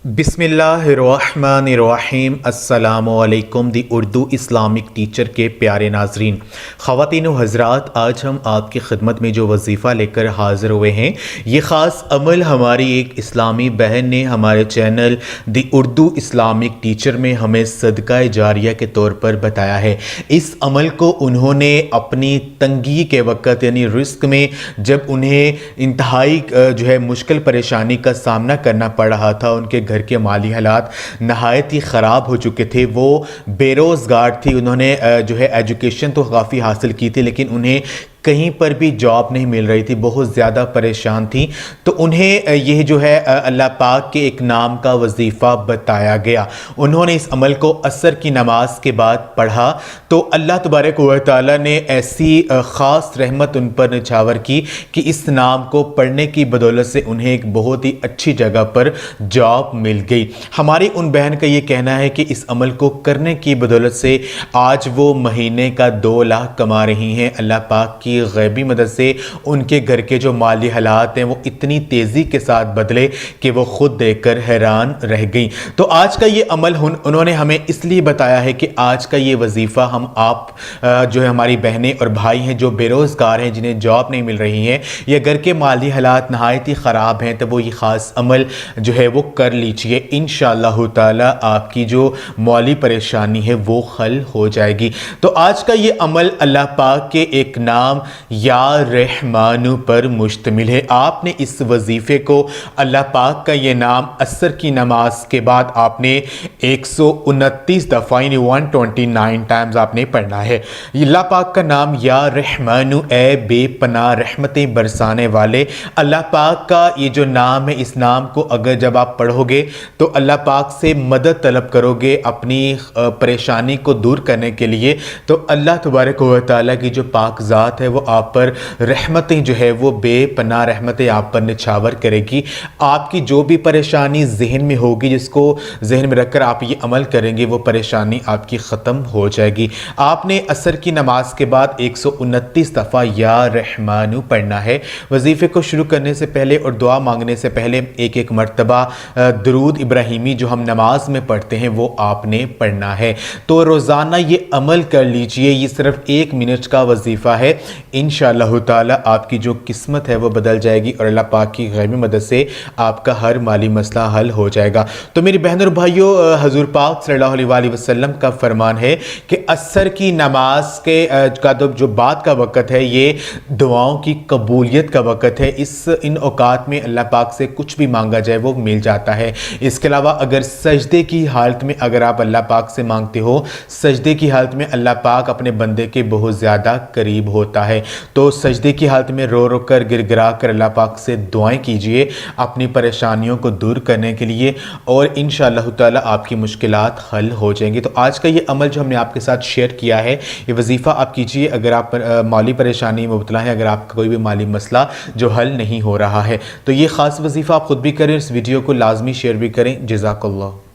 बिस्मिल्लाहिर्रहमानिर्रहीम। अस्सलामु अलैकुम दी उर्दू इस्लामिक टीचर के प्यारे नाजरीन, ख़वातीन व हज़रात, आज हम आपकी खिदमत में जो वजीफ़ा लेकर हाज़िर हुए हैं, ये ख़ास अमल हमारी एक इस्लामी बहन ने हमारे चैनल दी उर्दू इस्लामिक टीचर में हमें सदका जारिया के तौर पर बताया है। इस अमल को उन्होंने अपनी तंगी के वक़्त यानी रिस्क में, जब उन्हें इंतहाई जो है मुश्किल परेशानी का सामना करना पड़ रहा था, उनके घर के माली हालात नहायत ही ख़राब हो चुके थे, वो बेरोज़गार थी, उन्होंने जो है एजुकेशन तो काफ़ी हासिल की थी लेकिन उन्हें कहीं पर भी जॉब नहीं मिल रही थी, बहुत ज़्यादा परेशान थी। तो उन्हें यह जो है अल्लाह पाक के एक नाम का वजीफ़ा बताया गया। उन्होंने इस अमल को असर की नमाज के बाद पढ़ा तो अल्लाह तबारक व तआला ने ऐसी ख़ास रहमत उन पर निछावर की कि इस नाम को पढ़ने की बदौलत से उन्हें एक बहुत ही अच्छी जगह पर जॉब मिल गई। हमारी उन बहन का ये कहना है कि इस अमल को करने की बदौलत से आज वो महीने का 2 लाख कमा रही हैं। अल्लाह पाक की गैबी मदद से उनके घर के जो माली हालात हैं वो इतनी तेज़ी के साथ बदले कि वो खुद देखकर हैरान रह गई। तो आज का ये अमल उन्होंने हमें इसलिए बताया है कि आज का ये वजीफ़ा हम आप जो है हमारी बहनें और भाई हैं जो बेरोज़गार हैं, जिन्हें जॉब नहीं मिल रही हैं या घर के माली हालात नहायत ही ख़राब हैं, तो वो ये ख़ास अमल जो है वो कर लीजिए। इंशाअल्लाह ताला आपकी जो माली परेशानी है वो हल हो जाएगी। तो आज का ये अमल अल्लाह पाक के एक नाम या रहमानु पर मुश्तमिल है। आपने इस वजीफ़े को, अल्लाह पाक का ये नाम असर की नमाज के बाद आपने 129 दफ़ा यानी 129 टाइम्स आपने पढ़ना है। अल्लाह पाक का नाम या रहमानु, ए बेपनाह रहमतें बरसाने वाले। अल्लाह पाक का ये जो नाम है, इस नाम को अगर जब आप पढ़ोगे तो अल्लाह पाक से मदद तलब करोगे अपनी परेशानी को दूर करने के लिए, तो अल्लाह तबारक व तआला की जो पाक ज़ात है वो आप पर रहमतें जो है वो बेपनाह रहमतें आप पर निछावर करेगी। आपकी जो भी परेशानी जहन में होगी, जिसको जहन में रखकर आप ये अमल करेंगे, वो परेशानी आपकी ख़त्म हो जाएगी। आपने असर की नमाज के बाद 129 दफ़ा या रहमानु पढ़ना है। वजीफ़े को शुरू करने से पहले और दुआ मांगने से पहले एक एक मरतबा दुरूद इब्राहिमी जो हम नमाज में पढ़ते हैं वो आपने पढ़ना है। तो रोज़ाना ये अमल कर लीजिए, ये सिर्फ 1 मिनट का वजीफ़ा है। इंशाअल्लाह ताला आपकी जो किस्मत है वो बदल जाएगी और अल्लाह पाक की गैबी मदद से आपका हर माली मसला हल हो जाएगा। तो मेरी बहन और भाइयों, हजूर पाक सल्लल्लाहु अलैहि वसल्लम का फरमान है कि असर की नमाज के का जो बाद का वक़्त है, ये दुआओं की कबूलियत का वक़्त है। इन औकात में अल्लाह पाक से कुछ भी मांगा जाए वो मिल जाता है। इसके अलावा अगर सजदे की हालत में अगर आप अल्लाह पाक से मांगते हो, सजदे की हालत में अल्लाह पाक अपने बंदे के बहुत ज़्यादा करीब होता है। तो सजदे की हालत में रो रो कर गिड़गिड़ा कर अल्लाह पाक से दुआएं कीजिए अपनी परेशानियों को दूर करने के लिए, और इंशाअल्लाह ताला आपकी मुश्किलात हल हो जाएंगी। तो आज का ये अमल जो हमने आपके साथ शेयर किया है, ये वजीफ़ा आप कीजिए अगर आप माली परेशानी में मुबतला है, अगर आपका कोई भी माली मसला जो हल नहीं हो रहा है, तो ये ख़ास वजीफ़ा आप ख़ुद भी करें, इस वीडियो को लाजमी शेयर भी करें। जज़ाकल्लाह।